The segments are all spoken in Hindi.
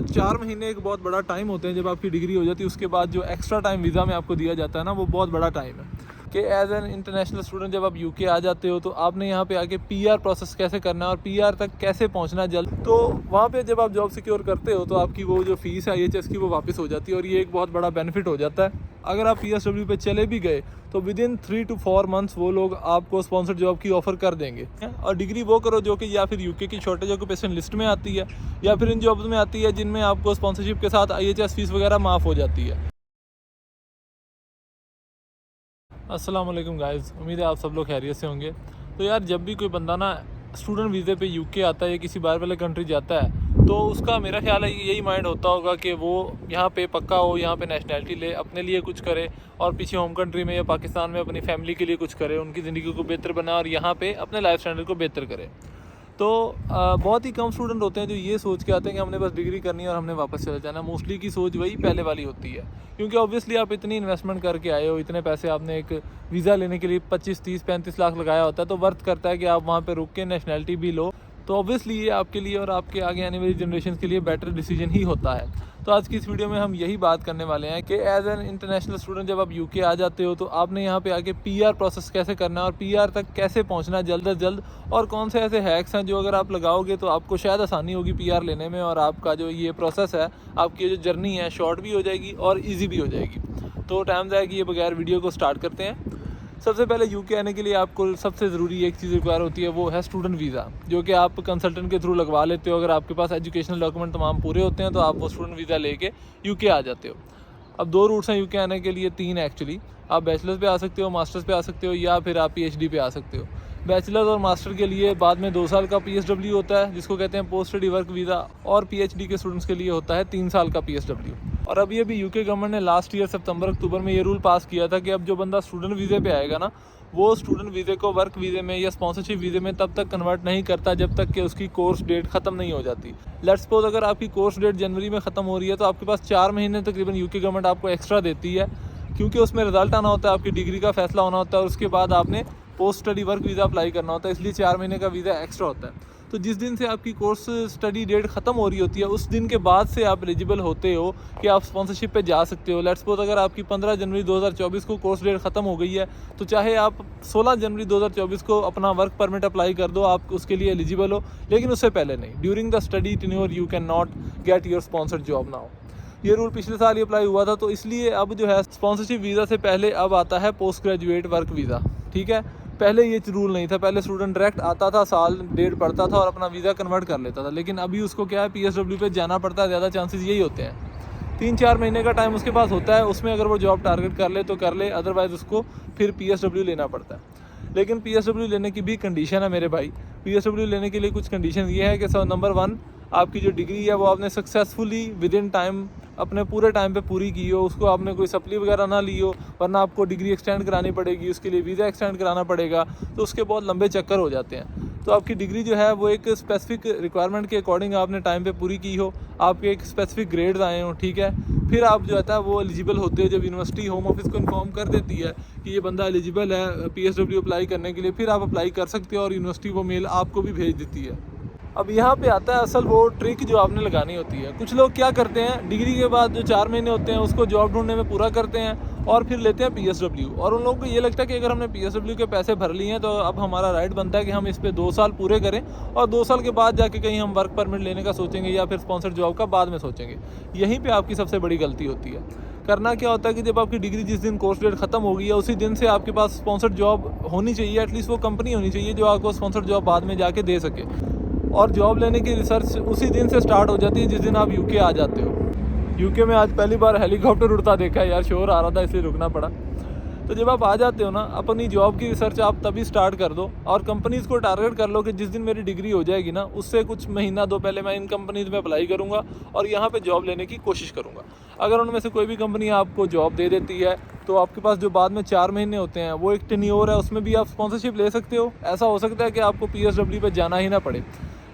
4 महीने एक बहुत बड़ा टाइम होते हैं जब आपकी डिग्री हो जाती है। उसके बाद जो एक्स्ट्रा टाइम वीज़ा में आपको दिया जाता है ना, वो बहुत बड़ा टाइम है कि एज एन इंटरनेशनल स्टूडेंट जब आप यूके आ जाते हो तो आपने यहाँ पे आके पीआर प्रोसेस कैसे करना है और पीआर तक कैसे पहुँचना है जल्द। तो वहाँ पे जब आप जॉब सिक्योर करते हो तो आपकी वो जो फीस है IHS की वो वापस हो जाती है और ये एक बहुत बड़ा बेनिफिट हो जाता है। अगर आप PSW पे चले भी गए तो विद इन 3 to 4 मंथ्स वो लोग आपको स्पॉन्सर्ड जॉब की ऑफ़र कर देंगे। और डिग्री वो करो जो कि या फिर यूके की शॉर्टेज ऑक्यूपेशन लिस्ट में आती है या फिर इन जॉब्स में आती है जिनमें आपको स्पॉन्सरशिप के साथ IHS फीस वगैरह माफ़ हो जाती है। अस्सलाम वालेकुम गाइस, उम्मीद है आप सब लोग खैरियत से होंगे। तो यार जब भी कोई बंदा ना स्टूडेंट वीज़े पे यूके आता है या किसी बाहर वाले कंट्री जाता है तो उसका मेरा ख्याल है यही माइंड होता होगा कि वो यहाँ पे पक्का हो, यहाँ पे नेशनैलिटी ले, अपने लिए कुछ करे और पीछे होम कंट्री में या पाकिस्तान में अपनी फैमिली के लिए कुछ करे, उनकी ज़िंदगी को बेहतर बनाए और यहाँ पे अपने लाइफ स्टैंडर्ड को बेहतर करे। तो बहुत ही कम स्टूडेंट होते हैं जो ये सोच के आते हैं कि हमने बस डिग्री करनी है और हमने वापस चले जाना। मोस्टली की सोच वही पहले वाली होती है, क्योंकि ऑब्वियसली आप इतनी इन्वेस्टमेंट करके आए हो, इतने पैसे आपने एक वीज़ा लेने के लिए 25, 30, 35 लाख लगाया होता है, तो वर्थ करता है कि आप वहाँ पे रुक के नेशनैलिटी भी लो। तो ऑब्वियसली ये आपके लिए और आपके आगे आने वाली जनरेशन के लिए बेटर डिसीजन ही होता है। तो आज की इस वीडियो में हम यही बात करने वाले हैं कि एज एन इंटरनेशनल स्टूडेंट जब आप यूके आ जाते हो तो आपने यहाँ पे आके पीआर प्रोसेस कैसे करना है और पीआर तक कैसे पहुँचना है जल्द से जल्द, और कौन से ऐसे हैक्स हैं जो अगर आप लगाओगे तो आपको शायद आसानी होगी पीआर लेने में और आपका जो ये प्रोसेस है, आपकी जो जर्नी है शॉर्ट भी हो जाएगी और ईजी भी हो जाएगी। तो टाइम ज़ाया किए बगैर वीडियो को स्टार्ट करते हैं। सबसे पहले यूके आने के लिए आपको सबसे ज़रूरी एक चीज़ रिक्वायर होती है, वो है स्टूडेंट वीज़ा, जो कि आप कंसल्टेंट के थ्रू लगवा लेते हो। अगर आपके पास एजुकेशनल डॉक्यूमेंट तमाम पूरे होते हैं तो आप वो स्टूडेंट वीज़ा लेके यूके आ जाते हो। अब 2 रूट्स हैं यूके आने के लिए, 3 एक्चुअली। आप बैचलर्स पे आ सकते हो, मास्टर्स पे आ सकते हो या फिर आप PhD पे आ सकते हो। बैचलर्स और मास्टर के लिए बाद में 2 साल का PSW होता है जिसको कहते हैं पोस्ट स्टडी वर्क वीज़ा, और PhD के स्टूडेंट्स के लिए होता है 3 साल का PSW। और अभी यूके गवर्नमेंट ने लास्ट ईयर सितंबर अक्टूबर में ये रूल पास किया था कि अब जो बंदा स्टूडेंट वीज़े पे आएगा ना, वो स्टूडेंट वीज़े को वर्क वीज़े में या स्पॉन्सरशिप वीज़े में तब तक कन्वर्ट नहीं करता जब तक कि उसकी कोर्स डेट ख़त्म नहीं हो जाती। लेट्स सपोज अगर आपकी कोर्स डेट जनवरी में ख़त्म हो रही है तो आपके पास 4 महीने तकरीबन यूके गवर्नमेंट आपको एक्स्ट्रा देती है, क्योंकि उसमें रिजल्ट आना होता है, आपकी डिग्री का फैसला होना होता है और उसके बाद आपने post study work visa apply करना होता है, इसलिए 4 महीने का वीज़ा एक्स्ट्रा होता है। तो जिस दिन से आपकी कोर्स स्टडी डेट ख़त्म हो रही होती है उस दिन के बाद से आप एलिजिबल होते हो कि आप स्पॉन्सरशिप पे जा सकते हो। लेट्स सपोज अगर आपकी 15 जनवरी 2024 को कोर्स डेट ख़त्म हो गई है तो चाहे आप 16 जनवरी 2024 को अपना वर्क परमिट अप्लाई कर दो, आप उसके लिए एलिजिबल हो, लेकिन उससे पहले नहीं। During the study tenure you can not get your sponsored job now. ये रूल पिछले साल ही अप्लाई हुआ था, तो इसलिए अब जो है स्पॉन्सरशिप वीज़ा से पहले अब आता है पोस्ट ग्रेजुएट वर्क वीज़ा। ठीक है, पहले ये रूल नहीं था, पहले स्टूडेंट डायरेक्ट आता था, साल डेढ़ पढ़ता था और अपना वीज़ा कन्वर्ट कर लेता था। लेकिन अभी उसको क्या है, PSW पे जाना पड़ता है। ज़्यादा चांसेस यही होते हैं। 3-4 महीने का टाइम उसके पास होता है, उसमें अगर वो जॉब टारगेट कर ले तो कर ले, अदरवाइज़ उसको फिर PSW लेना पड़ता है। लेकिन PSW लेने की भी कंडीशन है मेरे भाई। PSW लेने के लिए कुछ कंडीशन ये है कि नंबर 1, आपकी जो डिग्री है वो आपने सक्सेसफुली विद इन टाइम अपने पूरे टाइम पे पूरी की हो, उसको आपने कोई सप्ली वगैरह ना ली हो, वरना आपको डिग्री एक्सटेंड करानी पड़ेगी, उसके लिए वीज़ा एक्सटेंड कराना पड़ेगा, तो उसके बहुत लंबे चक्कर हो जाते हैं। तो आपकी डिग्री जो है वो एक स्पेसिफिक रिक्वायरमेंट के अकॉर्डिंग आपने टाइम पे पूरी की हो, आपके एक स्पेसिफिक ग्रेड्स आए हो, ठीक है, फिर आप जो है वो एलिजिबल होते हो। जब यूनिवर्सिटी होम ऑफिस को इन्फॉर्म कर देती है कि ये बंदा एलिजिबल है PSW अप्लाई करने के लिए, फिर आप अप्लाई कर सकते हो और यूनिवर्सिटी वो मेल आपको भी भेज देती है। अब यहाँ पे आता है असल वो ट्रिक जो आपने लगानी होती है। कुछ लोग क्या करते हैं, डिग्री के बाद जो 4 महीने होते हैं उसको जॉब ढूंढने में पूरा करते हैं और फिर लेते हैं PSW, और उन लोगों को ये लगता है कि अगर हमने PSW के पैसे भर लिए हैं तो अब हमारा राइट बनता है कि हम इस पे 2 साल पूरे करें और 2 साल के बाद जाके कहीं हम वर्क परमिट लेने का सोचेंगे या फिर स्पॉन्सर्ड जॉब का बाद में सोचेंगे। यहीं पर आपकी सबसे बड़ी गलती होती है। करना क्या होता है कि जब आपकी डिग्री जिस दिन कोर्स डेट ख़त्म हो गई है उसी दिन से आपके पास स्पॉन्सर्ड जॉब होनी चाहिए, एटलीस्ट वो कंपनी होनी चाहिए जो आपको स्पॉन्सर्ड जॉब बाद में जाके दे सके। और जॉब लेने की रिसर्च उसी दिन से स्टार्ट हो जाती है जिस दिन आप यूके आ जाते हो। यूके में आज पहली बार हेलीकॉप्टर उड़ता देखा है यार, शोर आ रहा था इसलिए रुकना पड़ा। तो जब आप आ जाते हो ना, अपनी जॉब की रिसर्च आप तभी स्टार्ट कर दो और कंपनीज़ को टारगेट कर लो कि जिस दिन मेरी डिग्री हो जाएगी ना, उससे कुछ महीना 2 पहले मैं इन कंपनीज़ में अप्लाई करूँगा और यहाँ पे जॉब लेने की कोशिश करूँगा। अगर उनमें से कोई भी कंपनी आपको जॉब दे देती है तो आपके पास जो बाद में 4 महीने होते हैं वो एक टेन्योर है, उसमें भी आप स्पॉन्सरशिप ले सकते हो। ऐसा हो सकता है कि आपको PSW पे जाना ही ना पड़े।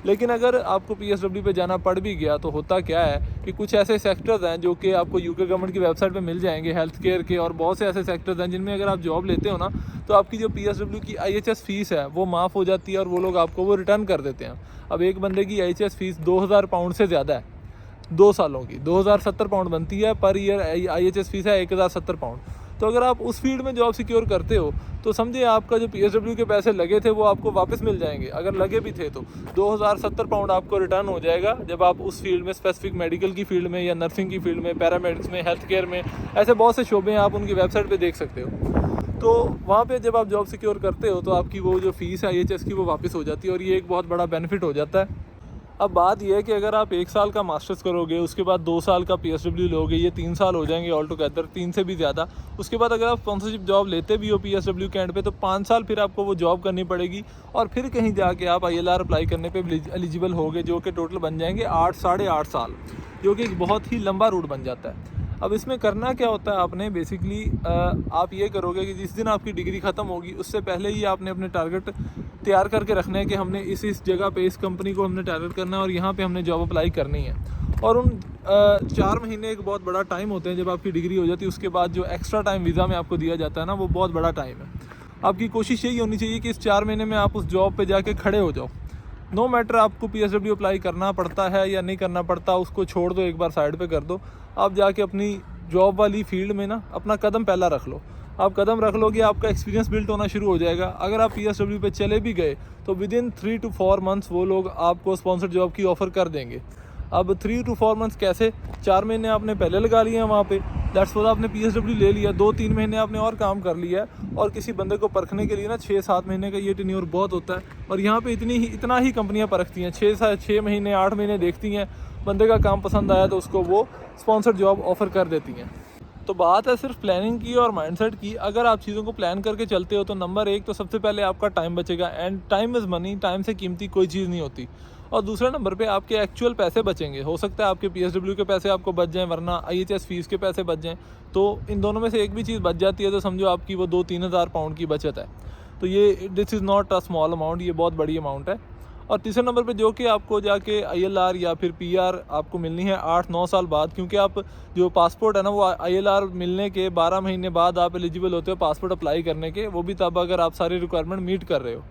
लेकिन अगर आपको PSW पे जाना पड़ भी गया तो होता क्या है कि कुछ ऐसे सेक्टर्स हैं जो कि आपको यूके गवर्नमेंट की वेबसाइट पे मिल जाएंगे, हेल्थ केयर के, और बहुत से ऐसे सेक्टर्स हैं जिनमें अगर आप जॉब लेते हो ना तो आपकी जो PSW की IHS फ़ीस है वो माफ़ हो जाती है और वो लोग आपको वो रिटर्न कर देते हैं। अब एक बंदे की IHS फ़ीस 2000 पाउंड से ज़्यादा है, 2 सालों की 2070 पाउंड बनती है पर ईयर। IHS फीस है 1070 पाउंड। तो अगर आप उस फील्ड में जॉब सिक्योर करते हो तो समझिए आपका जो PSW के पैसे लगे थे वो आपको वापस मिल जाएंगे, अगर लगे भी थे तो 2070 पाउंड आपको रिटर्न हो जाएगा जब आप उस फील्ड में, स्पेसिफिक मेडिकल की फील्ड में या नर्सिंग की फील्ड में, पैरामेडिक्स में, हेल्थ केयर में, ऐसे बहुत से शोबे हैं, आप उनकी वेबसाइट पे देख सकते हो। तो वहाँ पे जब आप जॉब सिक्योर करते हो तो आपकी वो जो फीस है IHS की वो वापस हो जाती है और ये एक बहुत बड़ा बेनिफिट हो जाता है। अब बात यह है कि अगर आप 1 साल का मास्टर्स करोगे, उसके बाद 2 साल का PSW लोगे, ये 3 साल हो जाएंगे ऑल टुगेदर, 3 से भी ज़्यादा। उसके बाद अगर आप स्पॉन्सरशिप जॉब लेते भी हो PSW के एंड पे तो 5 साल फिर आपको वो जॉब करनी पड़ेगी और फिर कहीं जाके आप ILR अप्लाई करने पे एलिजिबल होगे, जो कि टोटल बन जाएंगे 8 साढ़े 8 साल, जो कि एक बहुत ही लंबा रूट बन जाता है। अब इसमें करना क्या होता है, आपने बेसिकली आप ये करोगे कि जिस दिन आपकी डिग्री ख़त्म होगी उससे पहले ही आपने अपने टारगेट तैयार करके रखने हैं कि हमने इस जगह पे, इस कंपनी को हमने टारगेट करना है और यहाँ पे हमने जॉब अप्लाई करनी है। और उन 4 महीने एक बहुत बड़ा टाइम होते हैं जब आपकी डिग्री हो जाती है। उसके बाद जो एक्स्ट्रा टाइम वीज़ा में आपको दिया जाता है ना, वो बहुत बड़ा टाइम है। आपकी कोशिश यही होनी चाहिए कि इस 4 महीने में आप उस जॉब पर जाके खड़े हो जाओ। नो मैटर आपको PSW अप्लाई करना पड़ता है या नहीं करना पड़ता, उसको छोड़ दो, एक बार साइड पे कर दो। आप जाके अपनी जॉब वाली फील्ड में ना अपना कदम पहला रख लो। आप कदम रख लोगे, आपका एक्सपीरियंस बिल्ड होना शुरू हो जाएगा। अगर आप PSW पे चले भी गए तो विदिन 3 to 4 मंथ्स वो लोग आपको स्पॉन्सर्ड जॉब की ऑफ़र कर देंगे। अब 3 to 4 मंथ्स कैसे? 4 महीने आपने पहले लगा लिए हैं वहाँ पे, दैट्स फॉर आपने PSW ले लिया, 2-3 महीने आपने और काम कर लिया है। और किसी बंदे को परखने के लिए ना 6-7 महीने का ये टेन्योर बहुत होता है। और यहाँ पे इतना ही कंपनियाँ परखती हैं, 6 महीने 8 महीने देखती हैं, बंदे का काम पसंद आया तो उसको वो स्पॉन्सर्ड जॉब ऑफ़र कर देती हैं। तो बात है सिर्फ प्लानिंग की और माइंडसेट की। अगर आप चीज़ों को प्लान करके चलते हो तो नंबर 1 तो सबसे पहले आपका टाइम बचेगा, and time is money, time से कीमती कोई चीज़ नहीं होती। और दूसरे नंबर पे आपके एक्चुअल पैसे बचेंगे। हो सकता है आपके PSW के पैसे आपको बच जाएं, वरना IHS फीस के पैसे बच जाएं। तो इन दोनों में से एक भी चीज़ बच जाती है तो समझो आपकी वो 2-3 हज़ार पाउंड की बचत है। तो ये this is not a small amount, ये बहुत बड़ी अमाउंट है। और तीसरे नंबर पे जो कि आपको जाके ILR या फिर PR आपको मिलनी है 8-9 साल बाद, क्योंकि आप जो पासपोर्ट है ना वो ILR मिलने के 12 महीने बाद आप एलिजिबल होते हो पासपोर्ट अप्लाई करने के, वो भी तब अगर आप सारी रिक्वायरमेंट मीट कर रहे हो।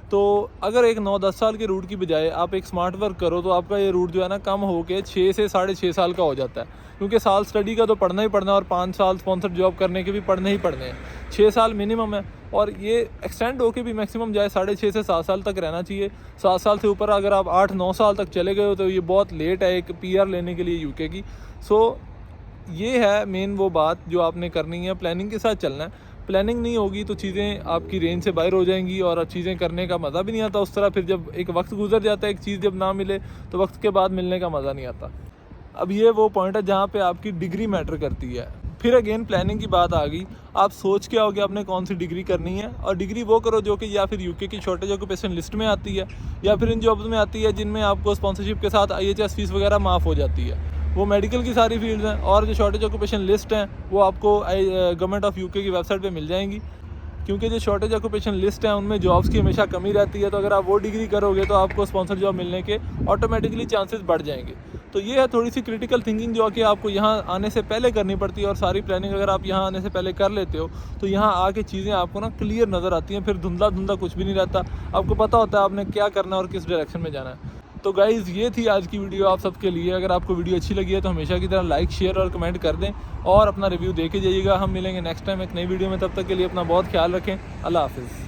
तो अगर एक 9-10 साल के रूट की बजाय आप एक स्मार्ट वर्क करो तो आपका ये रूट जो है ना कम हो के 6 से 6.5 साल का हो जाता है, क्योंकि साल स्टडी का तो पढ़ना ही पढ़ना है और 5 साल स्पॉन्सर्ड जॉब करने के भी पढ़ने ही पढ़ने हैं। 6 साल मिनिमम है और ये एक्सटेंड होके भी मैक्सिमम जाए 6.5 से 7 साल तक रहना चाहिए। 7 साल से ऊपर अगर आप 8-9 साल तक चले गए हो तो ये बहुत लेट है एक PR लेने के लिए UK की। सो ये है मेन वो बात जो आपने करनी है, प्लानिंग के साथ चलना है। प्लानिंग नहीं होगी तो चीज़ें आपकी रेंज से बाहर हो जाएंगी और चीज़ें करने का मज़ा भी नहीं आता उस तरह। फिर जब एक वक्त गुजर जाता है, एक चीज़ जब ना मिले तो वक्त के बाद मिलने का मज़ा नहीं आता। अब ये वो पॉइंट है जहाँ पे आपकी डिग्री मैटर करती है। फिर अगेन प्लानिंग की बात आ गई, आप सोच के आओगे आपने कौन सी डिग्री करनी है, और डिग्री वो करो जो कि या फिर UK की शॉर्टेज ऑक्यूपेशन लिस्ट में आती है या फिर इन जॉब्स में आती है जिनमें आपको स्पॉन्सरशिप के साथ IHS फीस वगैरह माफ़ हो जाती है। वो मेडिकल की सारी फील्ड्स हैं, और जो शॉर्टेज ऑक्यूपेशन लिस्ट हैं वो आपको गवर्नमेंट ऑफ UK की वेबसाइट पे मिल जाएंगी, क्योंकि जो शॉर्टेज ऑक्यूपेशन लिस्ट है उनमें जॉब्स की हमेशा कमी रहती है। तो अगर आप वो डिग्री करोगे तो आपको स्पॉन्सर जॉब मिलने के ऑटोमेटिकली चांसेस बढ़ जाएंगे। तो ये है थोड़ी सी क्रिटिकल थिंकिंग जो कि आपको यहाँ आने से पहले करनी पड़ती है, और सारी प्लानिंग अगर आप यहाँ आने से पहले कर लेते हो तो यहाँ आके चीज़ें आपको ना क्लियर नज़र आती हैं। फिर धुंधला कुछ भी नहीं रहता, आपको पता होता है आपने क्या करना है और किस डायरेक्शन में जाना है। तो गाइज़ ये थी आज की वीडियो आप सबके लिए। अगर आपको वीडियो अच्छी लगी है तो हमेशा की तरह लाइक, शेयर और कमेंट कर दें और अपना रिव्यू दे के जाइएगा। हम मिलेंगे नेक्स्ट टाइम एक नई वीडियो में, तब तक के लिए अपना बहुत ख्याल रखें। अल्लाह हाफिज़।